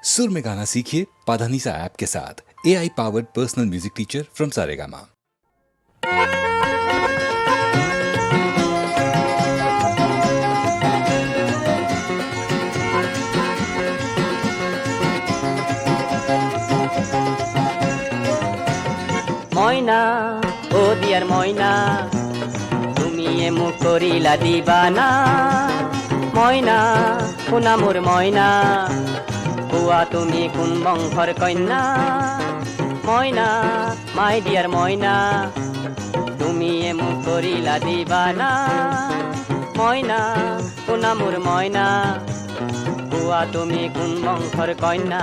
सुर में गाना सीखिए पाधानीसा ऐप के साथ। AI powered personal music teacher from Saregama. ময়না ও দিয়ার ময়না তুমি এমু করিলা দিবানা ময়না শুনা মোর ময়না পুয়া তুমি কোন বংশৰ কন্যা ময়না মাই দিয়াৰ ময়না তুমি এমু কৰিলা দিবানা ময়না শুনা মোৰ ময়না পুয়া তুমি কোন বংশৰ কন্যা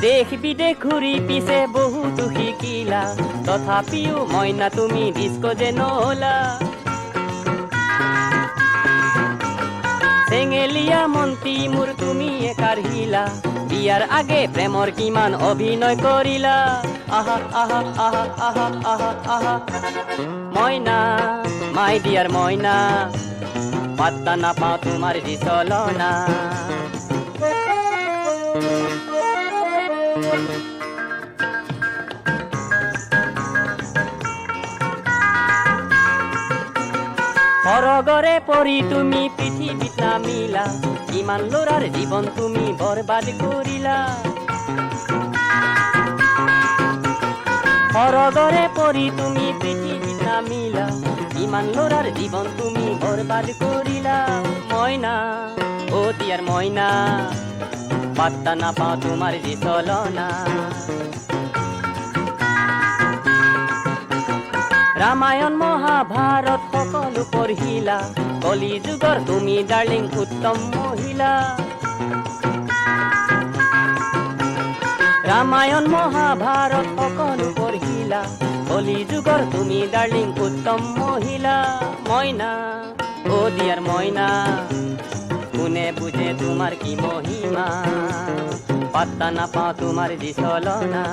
দেশ বিদেশ ঘূৰি পিছে বহুত শিকিলা তথাপিও মইনা তুমি ডিস্কো যে নহলা চেঙেলীয়া মন্ত্ৰী মোৰ তুমি কাঢ়িলা বিয়াৰ আগে প্ৰেমৰ কিমান অভিনয় কৰিলা আহা আহা আহা আহা আহা আহা মইনা মাই দিয়াৰ মইনা পাত্তা নাপাওঁ তোমাৰ যি চলনা সৰগৰে পৰি তুমি পৃথিৱীত নামিলা ইমান ল'ৰাৰ জীৱন তুমি বৰবাদ কৰিলা সৰগৰে পৰি তুমি পৃথিৱীত নামিলা ইমান ল'ৰাৰ জীৱন তুমি বৰবাদ কৰিলা মইনা ও দিয়াৰ মইনা পাত্তা নাপাওঁ তোমাৰ যি চলনা ৰামায়ণ মহাভাৰত সকলো পঢ়িলা কলি যুগৰ তুমি ডাৰ্লিং উত্তম মহিলা ৰামায়ণ মহাভাৰত সকলো পঢ়িলা কলি যুগৰ তুমি ডাৰ্লিং উত্তম মহিলা মইনা ও দিয়াৰ মইনা কোনে বুঝে তোমার কি মহিমা পাত্তা নাপাওঁ তোমার যি চলনা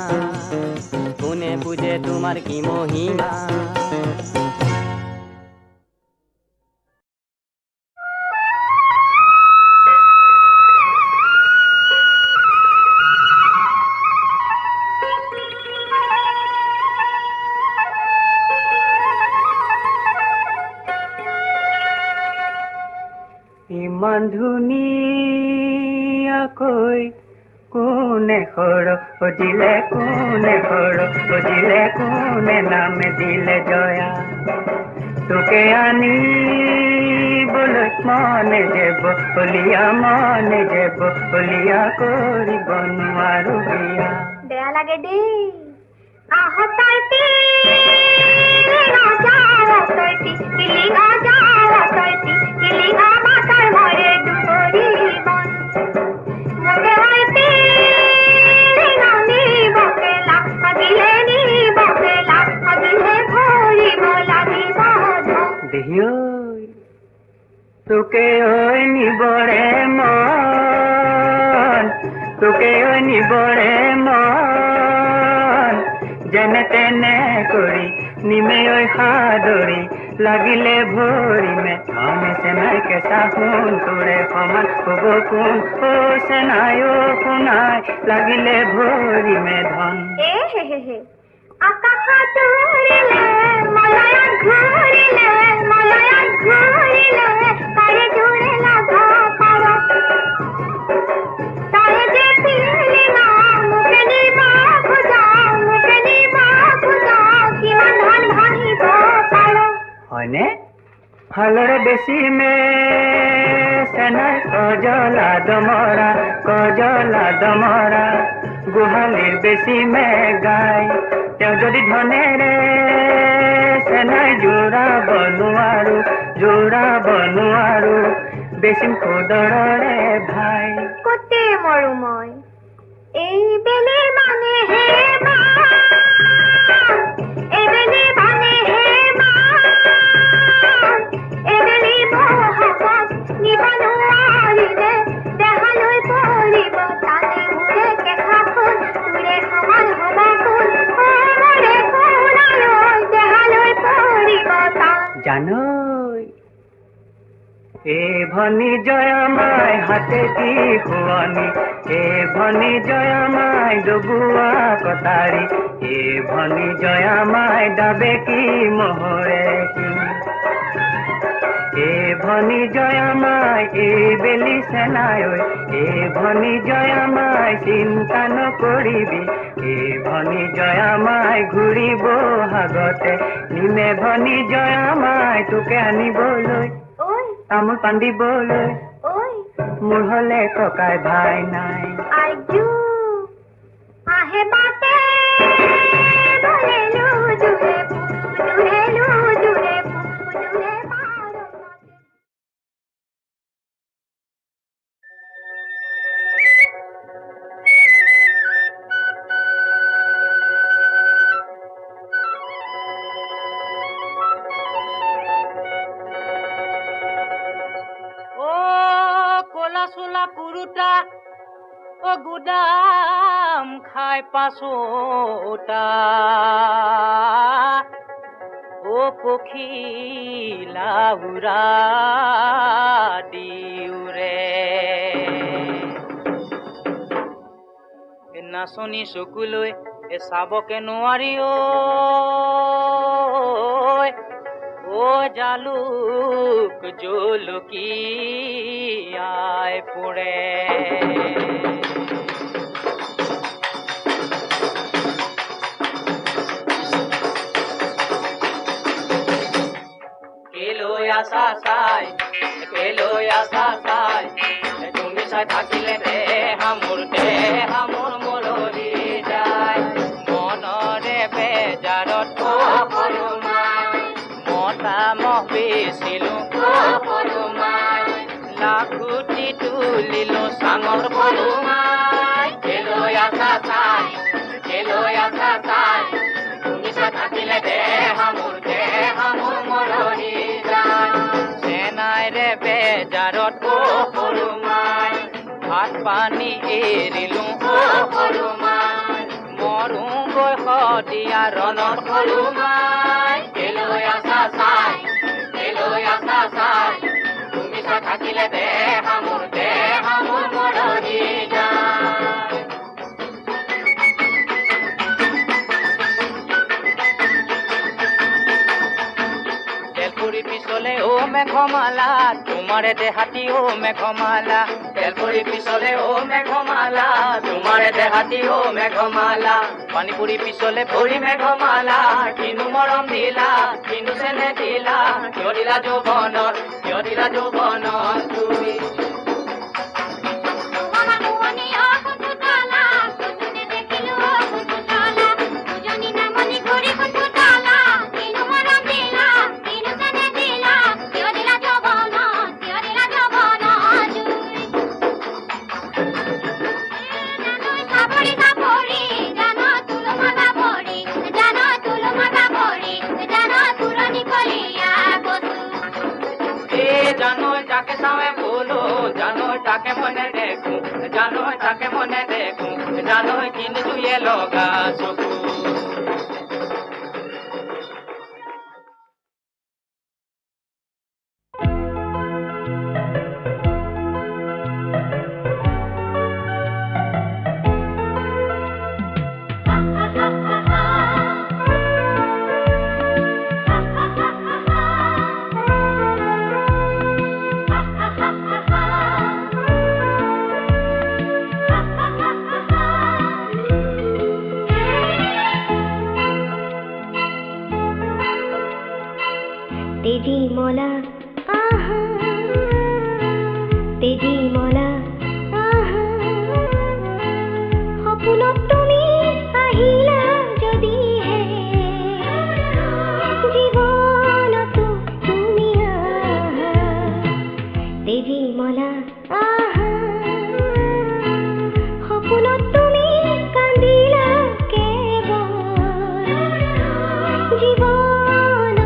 কোনে বুঝে তোমার কি মহিমা ইমান ধুনীয়াকৈ কোনে সৰজিলে কোনে সৰজিলে কোনে নাম দিলে জয়া তোকে আনিবলৈ মনে যে বলিয়া কৰিব নোৱাৰো বিয়া বেয়া লাগে দেই আহতাইতে ৰাজা তইতি কিলিঙা যাৱা তইতি কিলিঙা মাতাৰ মৰে দুপৰি বন মোকে হইতে নানি বকেলা আজিলে ভৰিব লাগিব দেহিঐ তোকে ঐ নিবৰে মন যেনে তেনে কৰি নিমে ঐ সাদৰি লাগিলে ভৰি মে আমি চেনাই কেঁচা সোণ তোৰে সমান হ'ব কোন ও চেনাই ও শুনাই লাগিলে ভৰি মে ধন আকাশত উৰিলে মলয়াত ঘূৰিলে তাৰে জোৰে লাগা পাৰ তাৰে যে পিলিঙা মোকে নিবা খোজা কিমান ধান ভাঙিব পাৰ হয়নে ভালৰে বেছি মে চেনাই কজলা দমৰা গোহালিৰ বেছি মে গাই তেওঁ যদি ধনেৰে চেনাই জোৰাব নোৱাৰো বেছিম খোদৰৰে ভাই কতে মৰো মই এই বেলে মানে হে মা এবেলি মহাপত নিব নোৱাৰিলে দেহালৈ পৰিব তানে মোৰে কেঁচা ফুল তোৰে সমান হ'ব ফুল মোৰে ফুলালৈ দেহালৈ পৰিব তান জানৈ এ ভনী জয়ামাই হাতেদি শুৱনি, এ ভনী জয়ামাই ডবুৱা কটাৰী, এ ভনী জয়ামাই দাবেকি মহৰে শিং। এ ভনী জয়ামাই এই বেলি চেনাই, এ ভনী জয়ামাই চিন্তা নকৰিবি, এ ভনী জয়ামাই ঘূৰিব হাগতে, নিমে ভনী জয়ামাই তোকে আনিবলৈ, ঐ তামোল পাণ দিবলৈ, ঐ মোৰ হলে ককাই ভাই নাই। আইজু আহে বাটে বলেলো জুৰে জুৰেলো জুৰে জুৰে পাৰ ও কোলা চোলা কুৰুতা, ও গুদাম খাই পাছোতা, ও পখিলা উৰা দিউৰে, নাচনি চকুলৈ চাবকে নোৱাৰি ঐ জালুক জলকীয়াই পুৰে। কেলৈ আছা চাই, কেলৈ আছা চাই, তুমি চাই থাকিলে দেহা মোৰ মৰহি যায়, মনৰে বেজাৰত মতা মহ বেচিলো লাখুটি তুলিলো চাঙৰ পলুমাই। কেলৈ আছা চাই, কেলৈ আছা চাই, তুমি চাই থাকিলে দেহা মোৰ মৰহি যায়, চেনাইৰে বেজাৰত সৰুমাই, ভাত পানী এৰিলো সৰুমাই, মৰোগৈ সদিয়া ৰণত সৰুমাই। কেলৈ আছা চাই, কেলৈ আছা চাই, তুমি চাই থাকিলে দেহা মোৰ মৰহি যায়। তেলপুৰি পিছলে ও মেঘমালা, তোমাৰে দেহাতী ও মেঘমালা, তেলপুৰি পিছলে ও মেঘমালা, তোমাৰে দেহাতী ও মেঘমালা, পানীপুৰি পিছলে ভৰি মেঘমালা, কিনো মৰম দিলা, কিনো চেনে দিলা, কিয় দিলা যৌৱনত, কিয় দিলা যৌৱনত তুমি। যাকে চাওয়ে বলো, জানো তাকে মনে দেখো, জানো তাকে মনে দেখো, জানো কিন্তু দুয়ে লগা চকু। তেজি মলা আহা, তেজি মলা আহা, সপোনত তুমি আহিলা যদিহে, জীৱনতো তুমি আহা, তেজি মলা আহা, সপোনত তুমি কান্দিলা কেৱল, জীৱনত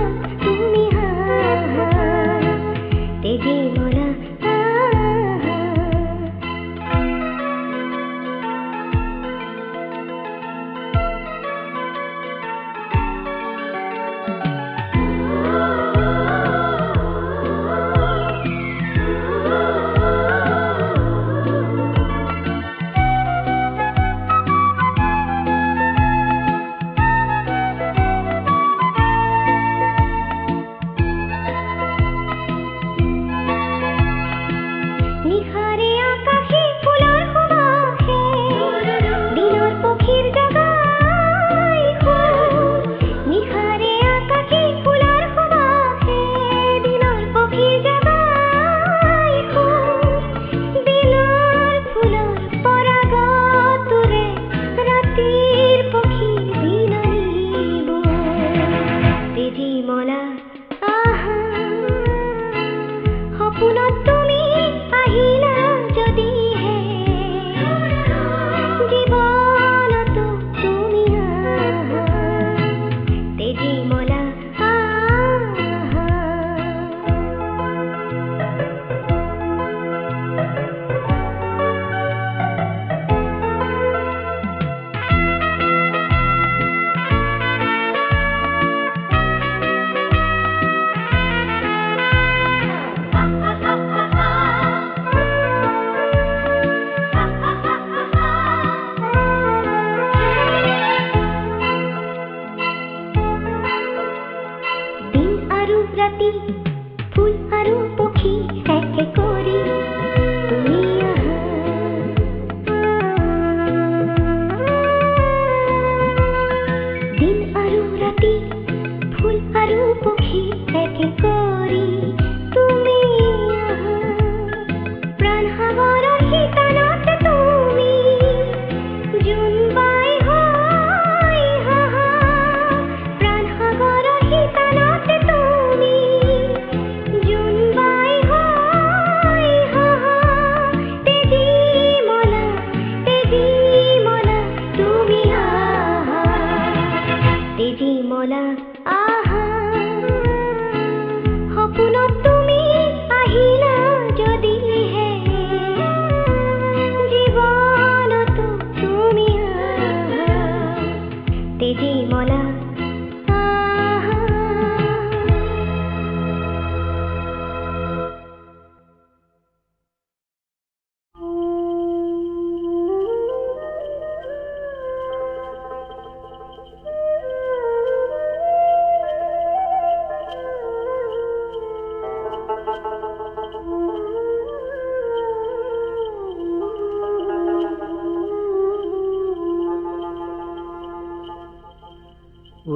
তুমি আহা, তেজি মলা আহা।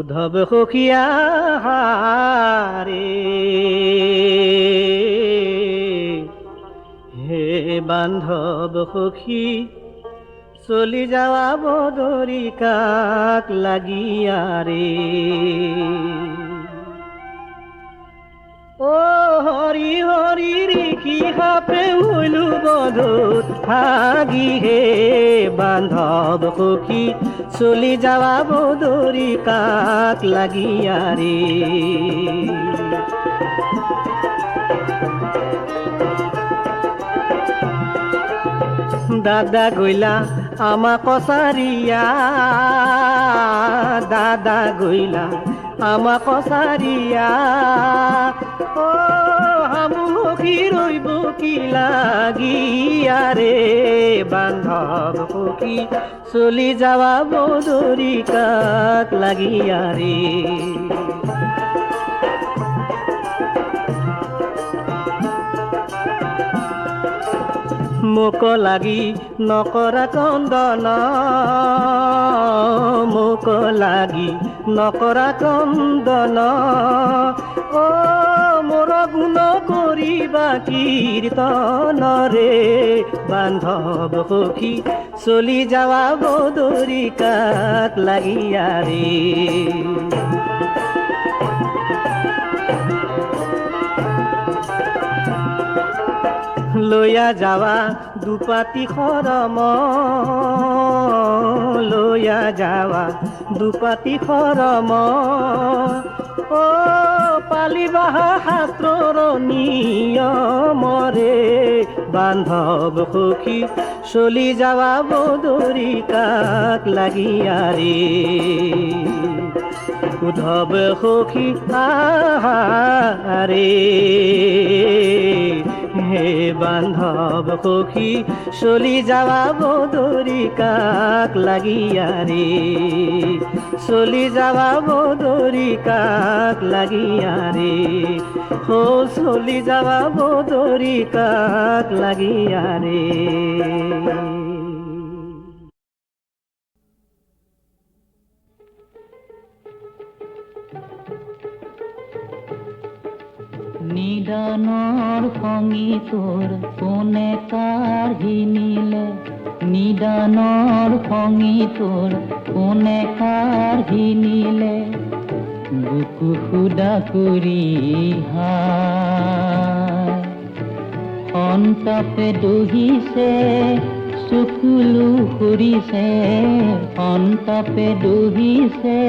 উদ্ধৱ সখীয়া ৰে হে বান্ধৱ সখী চলি যাৱা বদৰি কাক লাগিয়া ৰে ও হৰি হৰি ৰিখি সাপে হইলো বধুত ভাগি হে বান্ধৱ সখী চলি যাৱা বদৰি কাক লাগিয়া ৰে দাদা গইলা আমা কছাৰিয়া দাদা গইলা আমা কছাৰিয়া ও হামু সখী ৰইব কি লাগিয়া ৰে বান্ধৱ সখী চলি যাৱা বদৰি কাক লাগিয়া ৰে মোক লাগি নকৰা কন্দন মোক লাগি নকৰা কন্দন ও মোৰ গুণ কৰিবা কীৰ্তন ৰে বান্ধৱ সখী চলি যাৱা বদৰি কাক লাগিয়া ৰে লয়া যাৱা দুপাতি খৰম লয়া যাৱা দুপাতি খৰম ও পালিবাহা শাস্ত্ৰৰ নিয়মৰে বান্ধৱ সখী চলি যাৱা বদৰি কাক লাগিয়া ৰে উদ্ধৱ সখী ৰে হে বান্ধৱ সখী চলি যাৱা বদৰি কাক লাগিয়া ৰে চলি যাৱা বদৰি কাক লাগিয়া ৰে হো চলি যাৱা বদৰি কাক লাগিয়া ৰে নিদানৰ সংগীতৰ কোনে কাঢ়ি নিলে নিদানৰ সংগীতৰ কোনে কাঢ়ি নিলে বুকু সুদা কৰি হায় সন্তাপে দহিছে চকুলো সৰিছে সন্তাপে দহিছে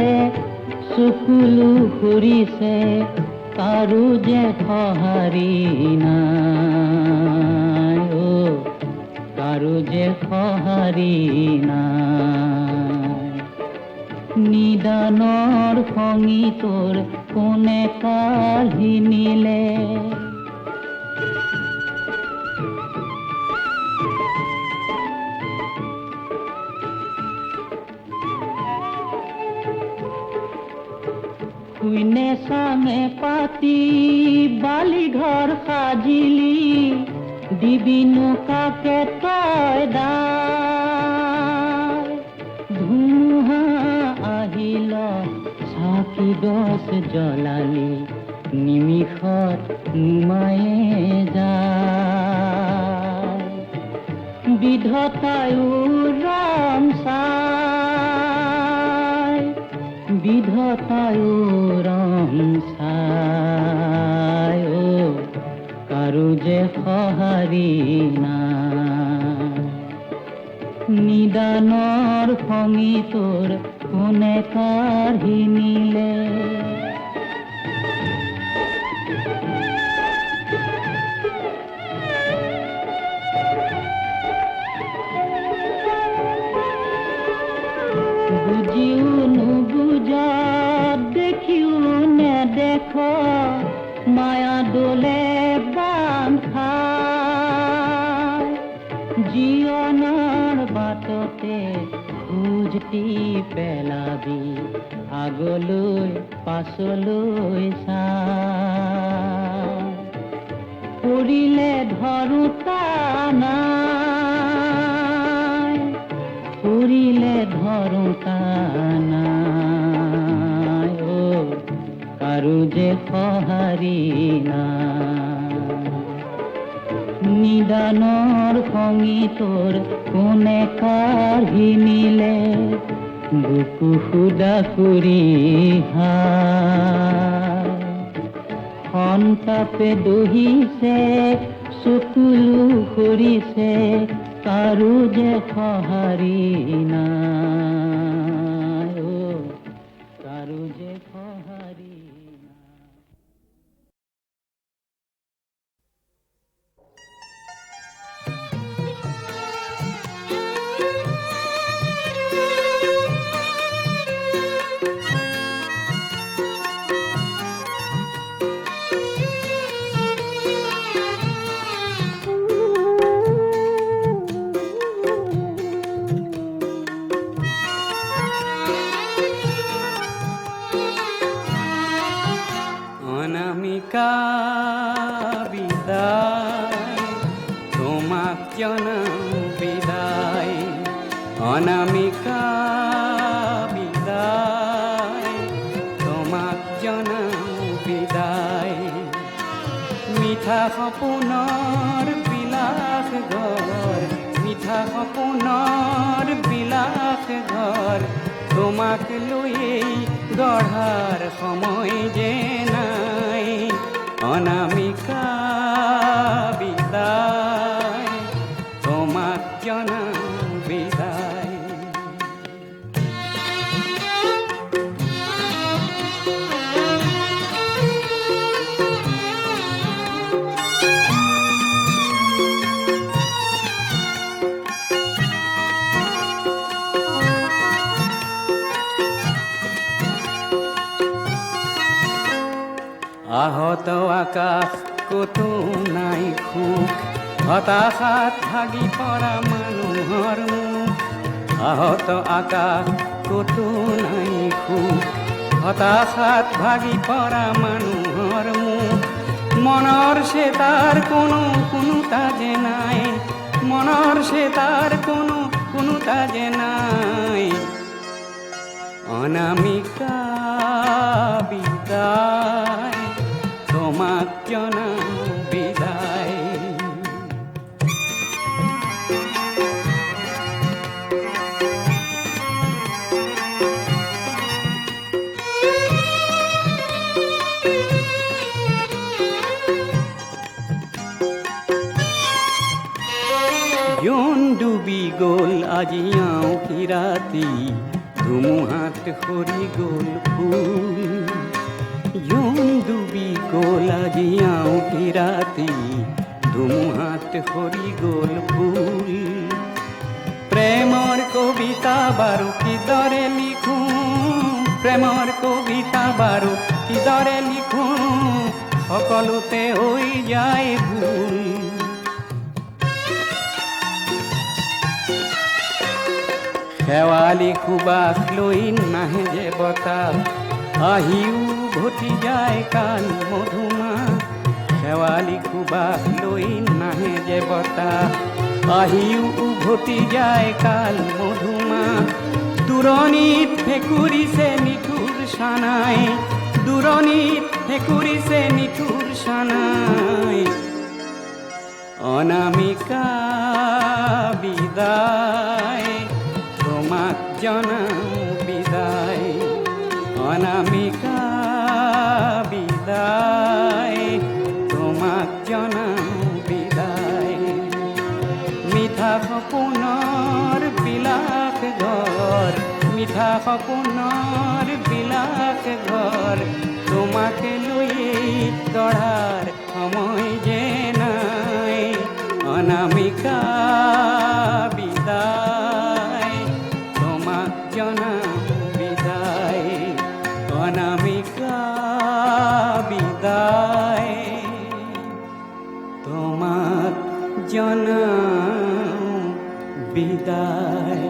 চকুলো সৰিছে কাৰো যে সঁহাৰি নাই ও কাৰো যে সঁহাৰি নাই নিদানৰ সংগীতৰ কোনে কাঢ়ি নিলে শুইনে চাঙে পাতি বালি ঘৰ সাজিলি দিবিনো কাকে তই দাই ধুমুহা আহিল চাকি গছ জ্বলালি নিমিষত নুমায়ে যায় বিধতায়ো ৰং চাই বিধতায়ো ৰং চাই ও কাৰো যে সঁহাৰি নাই নিদানৰ সংগীতৰ কোনে কাঢ়ি নিলে বুজিও নুবুজা দেখিও নেদেখ মায়া দোলে বান খায় জীৱনৰ বাটতে খোজটি পেলাবি আগলৈ পাছলৈ চাই পৰিলে ধৰোতা নাই পৰিলে ধৰোতা নাই যে সঁহাৰি নাই। নিদানৰ সংগীতৰ কোনে কাঢ়ি নিলে বুকু সুদা কৰি হায়। সন্তাপে দহিছে চকুলো সৰিছে কাৰো যে সঁহাৰি নাই, কাৰো যে সঁহাৰি নাই। অনামিকা বিদায়, তোমাক জনাও বিদায়। অনামিকা বিদায়, তোমাক জনাও বিদায়। মিঠা সপোনৰ বিলাস ঘৰ, মিঠা সপোনৰ বিলাস ঘৰ, তোমাক লৈয়েই গঢ়াৰ সময় যে নাই। অনামিকা বিদায়, তোমাক জনাও বিদায়। আহত আকাশ কতো নাই সুখ, হতাশাত ভাগি পৰা মানুহৰ মুখ। আহত আকাশ কতো নাই সুখ, হতাশাত ভাগি পৰা মানুহৰ মুখ। মনৰ চেতাৰ কোনো তাজে নাই, মনৰ চেতাৰ কোনো তাজে নাই। অনামিকা বিদায়, তোমাক জনাও বিদায়। জোন ডুবি গ'ল আজি আঁউসী ৰাতি, ধুমুহাত সৰি গ'ল ফুল। জোন ডুবি গ'ল আজি আঁউসী ৰাতি, ধুমুহাত সৰি গ'ল ফুল। প্ৰেমৰ কবিতা বাৰু কিদৰে লিখোঁ, প্ৰেমৰ কবিতা বাৰু কিদৰে লিখোঁ, সকলোতে হৈ যায় ভুল। শেৱালি সুবাস লৈ নাহে যে বতাহ, আহিও উভতি যায় কাল মধুমাহ। শেৱালি সুবাস লৈ নাহে যে বতাহ, আহিও উভতি যায় কাল মধুমাহ। দূৰণিত ভেকুৰিছে নিঠুৰ সানাই, দূৰণিত ভেকুৰিছে নিঠুৰ সানাই। অনামিকা বিদায়, তোমাক জনাও বিদায়। অনামিকা বিদায়, তোমাক জনাও বিদায়। মিঠা সপোনৰ বিলাস ঘৰ, মিঠা সপোনৰ বিলাস ঘৰ, তোমাকে লৈয়েই গঢ়াৰ সময় যে নাই। অনামিকা বিদায়, তোমাক জনাও বিদায়। অনামিকা বিদায়, তোমাক জনাও বিদায়।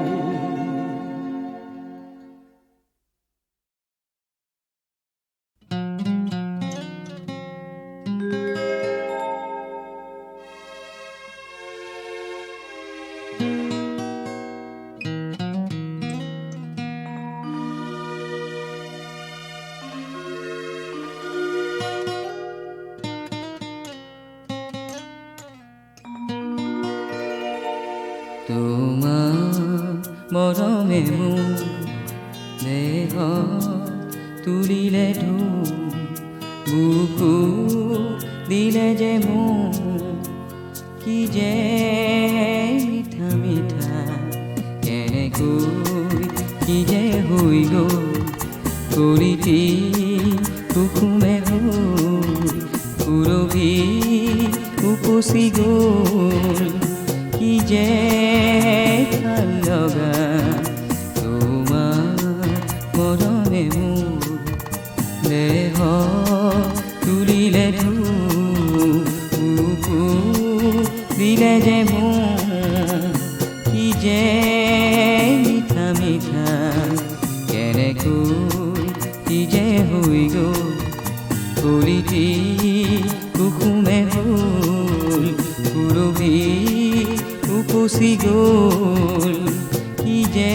তোমাৰ মৰমে মোৰ দেহ তুলিলে ধূপ বুকু দিলে যে মোৰ কি যে মিঠা মিঠা কেনেকৈ কি যে হৈ গ'ল কলিটি কুকুমে হৈ পুৰবি উপচি গ'ল কি যে ভাল লগা তোমাৰ মৰমে মোৰ দেহ তুলিলে ধূপ বুকু দিলে যে মোৰ কি যে মিঠা মিঠা কেনেকৈ কি যে হৈ গ'ল কলিটি কুকুমে হ'ল পুৰবি উপচি গ'ল কি যে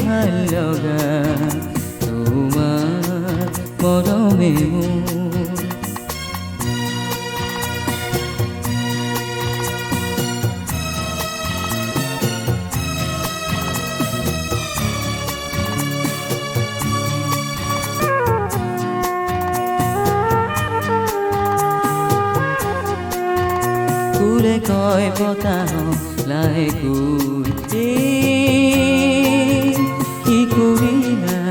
ভাল লগা তোমাৰ মৰমে মোৰ ফুলে কয় বতাহ লাই গৈ কি কৰিলা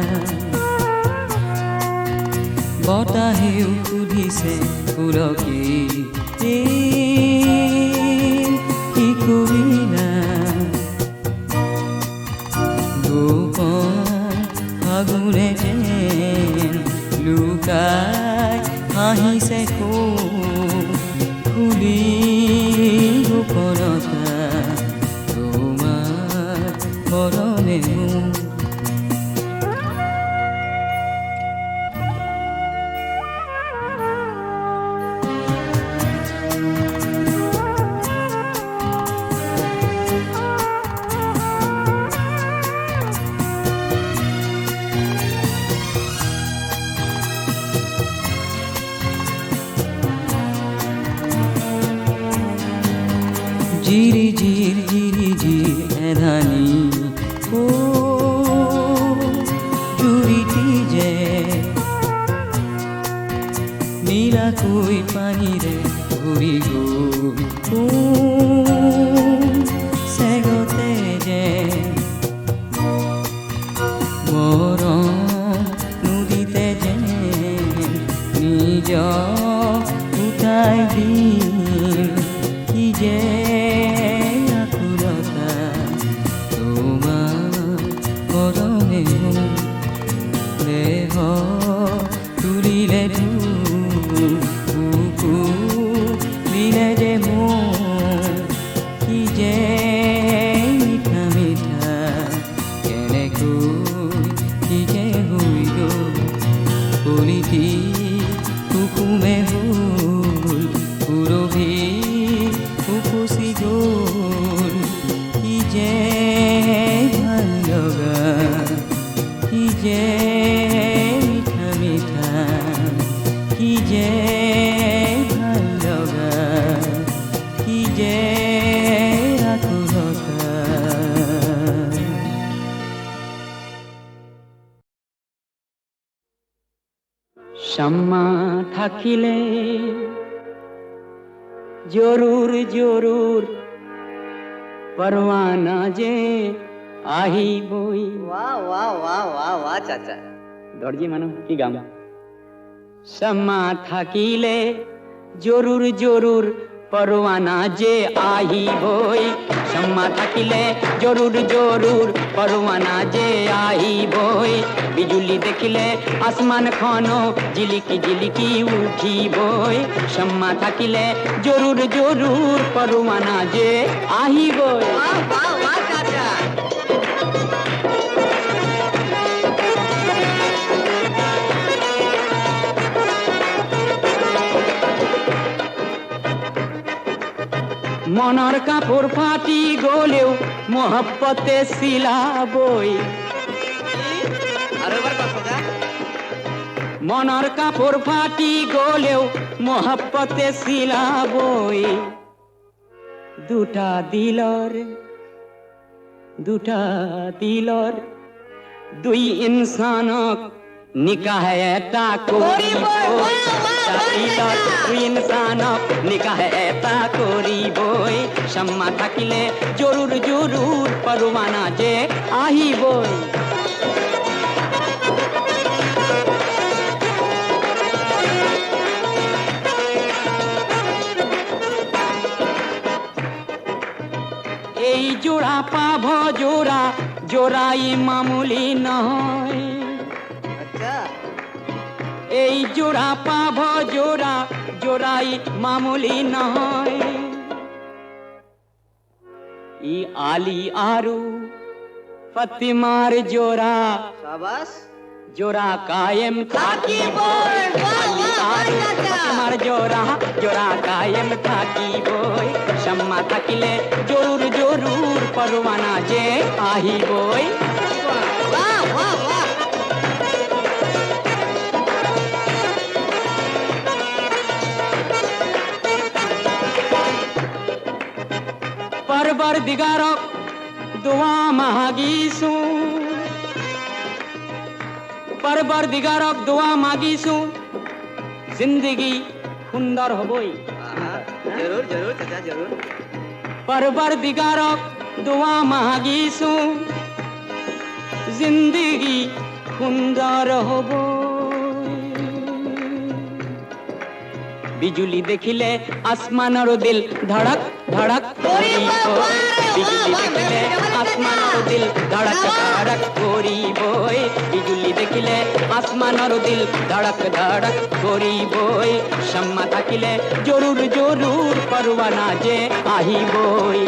বতাহেও সুধিছে ফুলকে কি কৰিলা গোপন ফাগুনে যেন লুকাই হাঁহিছে খুলি গোপনতা তোমাৰ মৰমে মোৰ জিৰি এধানি ও জুৰিটি যে নীলাকৈ পানীৰে ভৰি গ'ল চেগতে যে মৰম নদীতে যে নিজক উঠাই দিম কি যে মৰমে দেহ তুলিলে বুকু দিলে যে মোৰ কি যে মিঠা মিঠা কেনেকৈ কি যে হৈ গ'ল কলিটি কুকুমে হ'ল পুৰবি উপচি গ'ল কি যে ভাল লগা কি যে মিঠা মিঠা কি যে ভাল লগা কি যে আকুলতা শাম্মা থাকিলে জরুর জরুর পরওয়ানা যে আহিবই वाह वाह वाह वाह वाह चाचा দর্জি মানুষ কি গাম শাম্মা থাকিলে জরুর জরুর পরওয়ানা যে আহিবই শাম্মা থাকিলে জরুর জরুর পরওয়ানা যে আহিবই বিজুলি দেখিলে আসমান খন জিলিকি জিলিকি উঠিবই শাম্মা থাকিলে জরুর জরুর পরওয়ানা যে আহিবই वाह वाह वाह चाचा মনৰ কাপোৰ ফাটি গলেও মহব্বতে চিলাবই अरे बार कौन মনৰ কাপোৰ ফাটি গলেও মহব্বতে চিলাবই দুটা দিলৰ দুটা দিলৰ দুই ইনসানক নিকাহ এটা কৰিব দুটা দিলৰ দুই ইনসানক নিকাহ এটা কৰিবই সম্মা থাকিলে জৰুৰ জৰুৰ পৰৱানা যে আহিবই এই জোড়া পাভ জোড়া জোড়াই মামুলি নহয় আচ্ছা এই জোড়া পাভ জোড়া জোড়াই মামুলি নহয় ই আলী আৰু ফাতিমাৰ জোড়া শাবাশ জোড়া কায়েম থাকিবই আলী আৰু ফাতিমাৰ জোড়া জোড়া কায়েম থাকিবই সম্মা থাকিলে জৰুৰ জৰুৰ পৰৱানা যে আহিবই বাহ বাহ বাহ পৰৱৰদিগাৰক দুৱা মাগিছো পৰৱৰদিগাৰক দুৱা মাগিছো জিন্দগী সুন্দৰ হ'বই আহা, জৰুৰ জৰুৰ চাচা জৰুৰ পৰৱৰদিগাৰক দুৱা মাগিছো জিন্দগী সুন্দৰ হ'ব বিজুলী দেখিলে আসমানৰ দিল ধড়ক ধড়ক কৰিব বিজুলী দেখিলে আসমানৰ দিল ধড়ক ধড়ক কৰিবই বিজুলী দেখিলে আসমানৰ দিল ধড়ক ধড়ক কৰিবই সম্মা থাকিলে জৰুৰ জৰুৰ পৰৱানা যে আহিবই